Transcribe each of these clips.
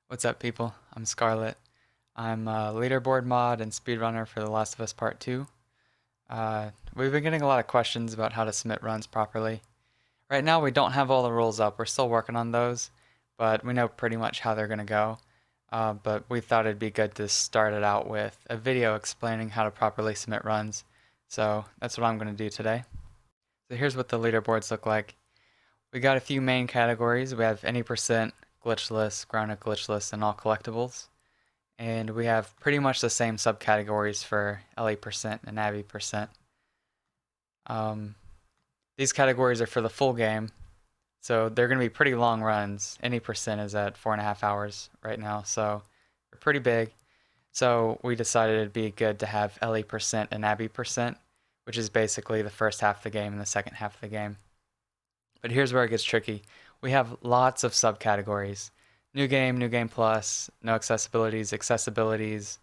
What's up, people? I'm Scarlet. I'm a leaderboard mod and speedrunner for The Last of Us Part 2. We've been getting a lot of questions about how to submit runs properly. Right now, we don't have all the rules up. We're still working on those, but we know pretty much how they're going to go. But we thought it'd be good to start it out with a video explaining how to properly submit runs. So that's what I'm going to do today. So here's what the leaderboards look like. We got a few main categories. We have any percent, glitchless, grounded glitchless, and all collectibles. And we have pretty much the same subcategories for LA% and Abby%. These categories are for the full game, so they're going to be pretty long runs. Any percent is at 4.5 hours right now, so they're pretty big. So we decided it'd be good to have LA% and Abby%, which is basically the first half of the game and the second half of the game. But here's where it gets tricky. We have lots of subcategories. New game plus, no accessibilities, accessibilities.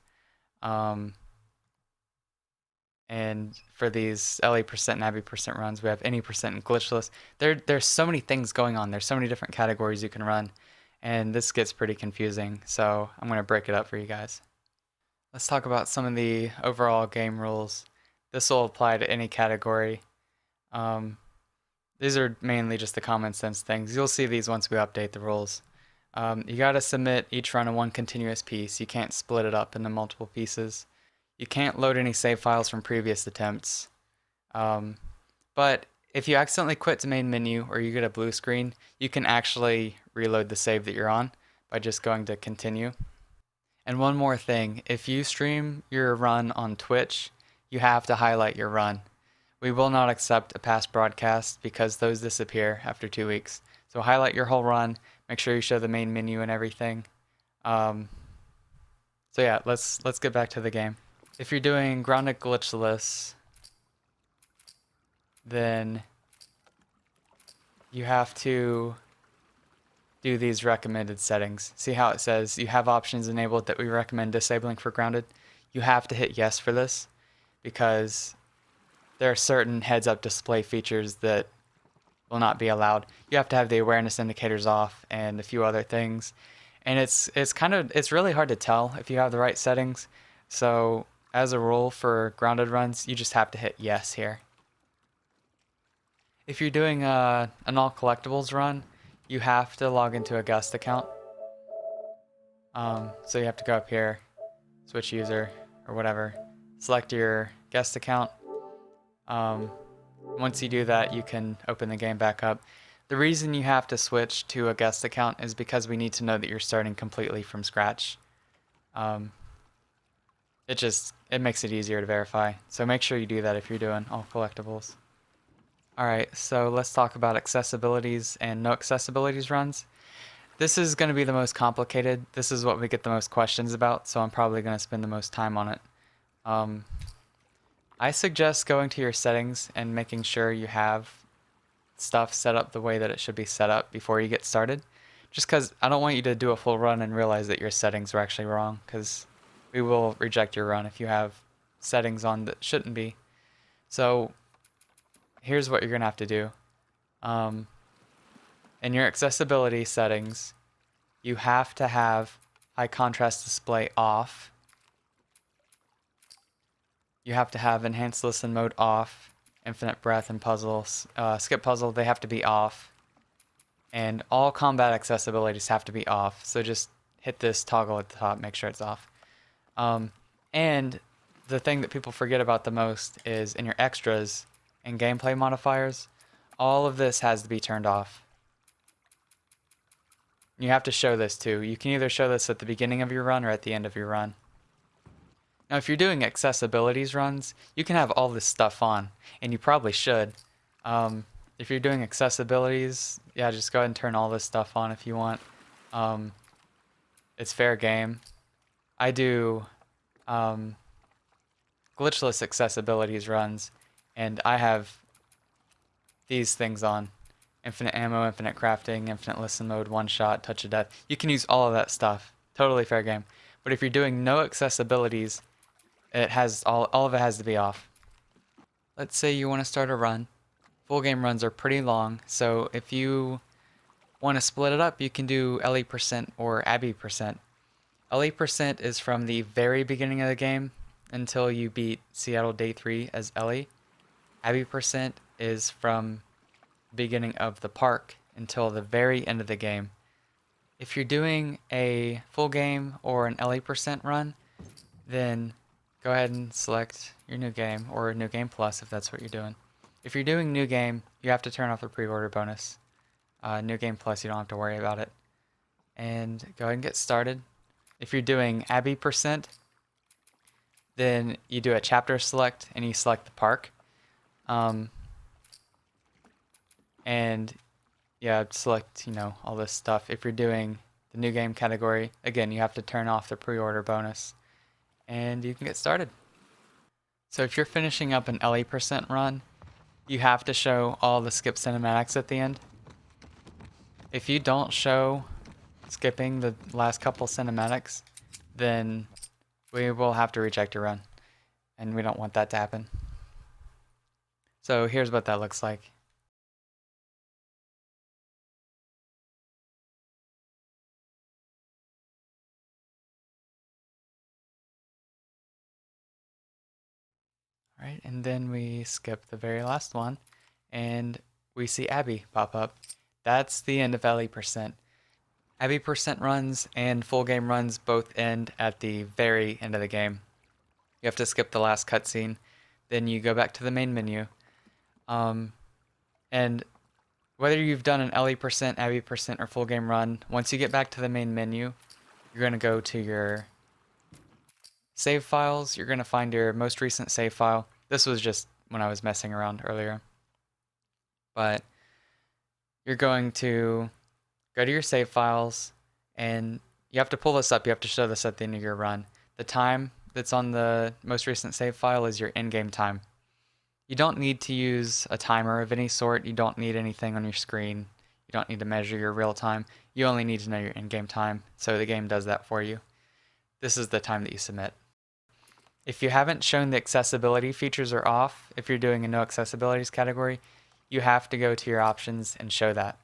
And for these LA% and Abby% runs, we have any percent and glitchless. There's so many things going on. There's so many different categories you can run. And this gets pretty confusing. So I'm going to break it up for you guys. Let's talk about some of the overall game rules. This will apply to any category. These are mainly just the common sense things. You'll see these once we update the rules. You gotta submit each run in one continuous piece. You can't split it up into multiple pieces. You can't load any save files from previous attempts. But if you accidentally quit to main menu or you get a blue screen, you can actually reload the save that you're on by just going to continue. And one more thing, if you stream your run on Twitch, you have to highlight your run. We will not accept a past broadcast because those disappear after 2 weeks. So highlight your whole run. Make sure you show the main menu and everything. So yeah, let's get back to the game. If you're doing grounded glitchless, then you have to do these recommended settings. See how it says you have options enabled that we recommend disabling for grounded? You have to hit yes for this because there are certain heads-up display features that will not be allowed. You have to have the awareness indicators off and a few other things. And it's really hard to tell if you have the right settings. So as a rule for grounded runs, you just have to hit yes here. If you're doing an all-collectibles run, you have to log into a guest account. So you have to go up here, switch user or whatever, select your guest account. Once you do that, you can open the game back up. The reason you have to switch to a guest account is because we need to know that you're starting completely from scratch. It makes it easier to verify. So make sure you do that if you're doing all collectibles. Alright, so let's talk about accessibilities and no accessibilities runs. This is going to be the most complicated. This is what we get the most questions about, so I'm probably going to spend the most time on it. I suggest going to your settings and making sure you have stuff set up the way that it should be set up before you get started. Just because I don't want you to do a full run and realize that your settings were actually wrong, because we will reject your run if you have settings on that shouldn't be. So here's what you're going to have to do. In your accessibility settings, you have to have high contrast display off. You have to have enhanced listen mode off, infinite breath and puzzles, skip puzzle, they have to be off. And all combat accessibilities have to be off. So just hit this toggle at the top, make sure it's off. And the thing that people forget about the most is in your extras and gameplay modifiers, all of this has to be turned off. You have to show this too. You can either show this at the beginning of your run or at the end of your run. Now, if you're doing accessibilities runs, you can have all this stuff on, and you probably should. If you're doing accessibilities, yeah, just go ahead and turn all this stuff on if you want. It's fair game. I do glitchless accessibilities runs, and I have these things on. Infinite ammo, infinite crafting, infinite listen mode, one shot, touch of death. You can use all of that stuff. Totally fair game. But if you're doing no accessibilities, it has all of it has to be off. Let's say you want to start a run. Full game runs are pretty long, so if you Want to split it up, you can do LE% or Abby%. LE% is from the very beginning of the game until you beat Seattle Day 3 as Ellie. Abby% is from the beginning of the park until the very end of the game. If you're doing a full game or an LE% run, then go ahead and select your new game, or new game plus if that's what you're doing. If you're doing new game, you have to turn off the pre-order bonus. New game plus, you don't have to worry about it. And go ahead and get started. If you're doing Abby%, then you do a chapter select and you select the park. And yeah, select, all this stuff. If you're doing the new game category, again, you have to turn off the pre-order bonus and you can get started. So if you're finishing up an LE% run, you have to show all the skip cinematics at the end. If you don't show skipping the last couple cinematics, then we will have to reject your run, and we don't want that to happen. So here's what that looks like. All right, and then we skip the very last one, and we see Abby pop up. That's the end of LE%. Abby% runs and full game runs both end at the very end of the game. You have to skip the last cutscene, then you go back to the main menu. And whether you've done an LE%, Abby%, or full game run, once you get back to the main menu, you're going to go to your save files. You're going to find your most recent save file. This was just when I was messing around earlier. But you're going to go to your save files, and you have to pull this up. You have to show this at the end of your run. The time that's on the most recent save file is your in-game time. You don't need to use a timer of any sort. You don't need anything on your screen. You don't need to measure your real time. You only need to know your in-game time, so the game does that for you. This is the time that you submit. If you haven't shown the accessibility features are off, if you're doing a no accessibilities category, you have to go to your options and show that.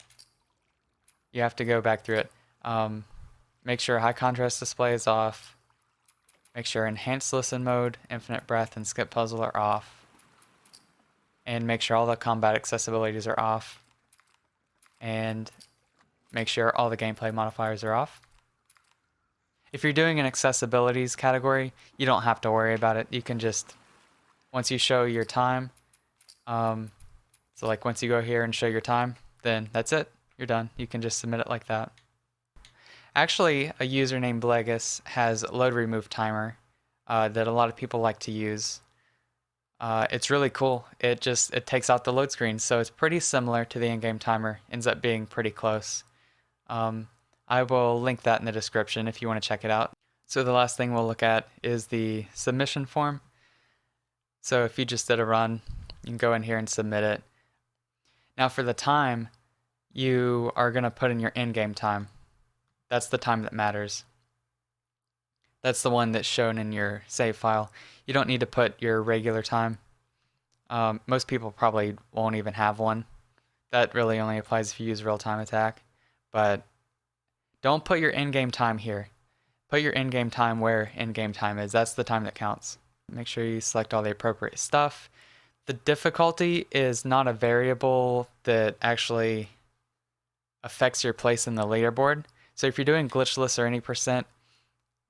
You have to go back through it. Make sure high contrast display is off. Make sure enhanced listen mode, infinite breath, and skip puzzle are off. And make sure all the combat accessibilities are off. And make sure all the gameplay modifiers are off. If you're doing an accessibilities category, you don't have to worry about it. You can just, once you show your time, so like once you go here and show your time, then that's it. You're done. You can just submit it like that. Actually, a user named Blegus has a load remove timer that a lot of people like to use. It's really cool. It takes out the load screen, so it's pretty similar to the in-game timer. Ends up being pretty close. I will link that in the description if you want to check it out. So the last thing we'll look at is the submission form. So if you just did a run, you can go in here and submit it. Now for the time, you are going to put in your in-game time. That's the time that matters. That's the one that's shown in your save file. You don't need to put your regular time. Most people probably won't even have one. That really only applies if you use real-time attack. But don't put your in-game time here. Put your in-game time where in-game time is. That's the time that counts. Make sure you select all the appropriate stuff. The difficulty is not a variable that actually affects your place in the leaderboard. So if you're doing glitchless or any %,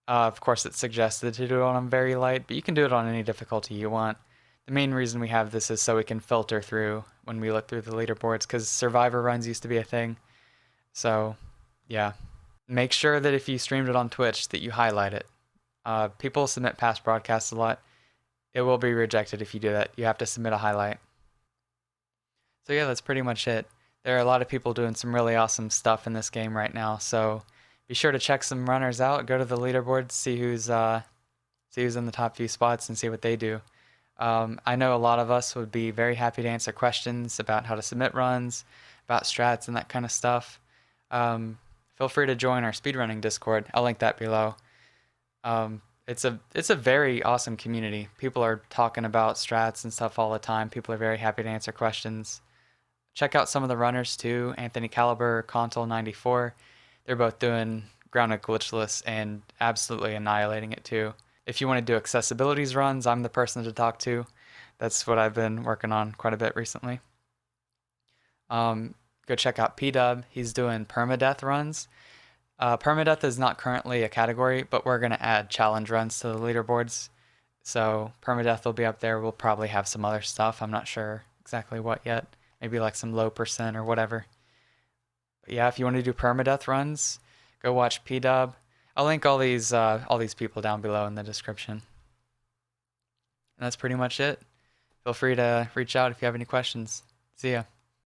of course it's suggested to do it on very light, but you can do it on any difficulty you want. The main reason we have this is so we can filter through when we look through the leaderboards, because survivor runs used to be a thing. So yeah, make sure that if you streamed it on Twitch that you highlight it. People submit past broadcasts a lot. It will be rejected if you do that. You have to submit a highlight. So yeah, that's pretty much it. There are a lot of people doing some really awesome stuff in this game right now, so be sure to check some runners out. Go to the leaderboards, see who's in the top few spots, and see what they do. I know a lot of us would be very happy to answer questions about how to submit runs, about strats and that kind of stuff. Feel free to join our speedrunning Discord. I'll link that below. It's a very awesome community. People are talking about strats and stuff all the time. People are very happy to answer questions. Check out some of the runners too. Anthony Caliber, Consul 94. They're both doing grounded glitchless and absolutely annihilating it too. If you want to do accessibilities runs, I'm the person to talk to. That's what I've been working on quite a bit recently. Go check out PDub. He's doing permadeath runs. Permadeath is not currently a category, but we're going to add challenge runs to the leaderboards. So permadeath will be up there. We'll probably have some other stuff. I'm not sure exactly what yet. Maybe like some low percent or whatever. But yeah, if you want to do permadeath runs, go watch PDub. I'll link all these people down below in the description. And that's pretty much it. Feel free to reach out if you have any questions. See ya.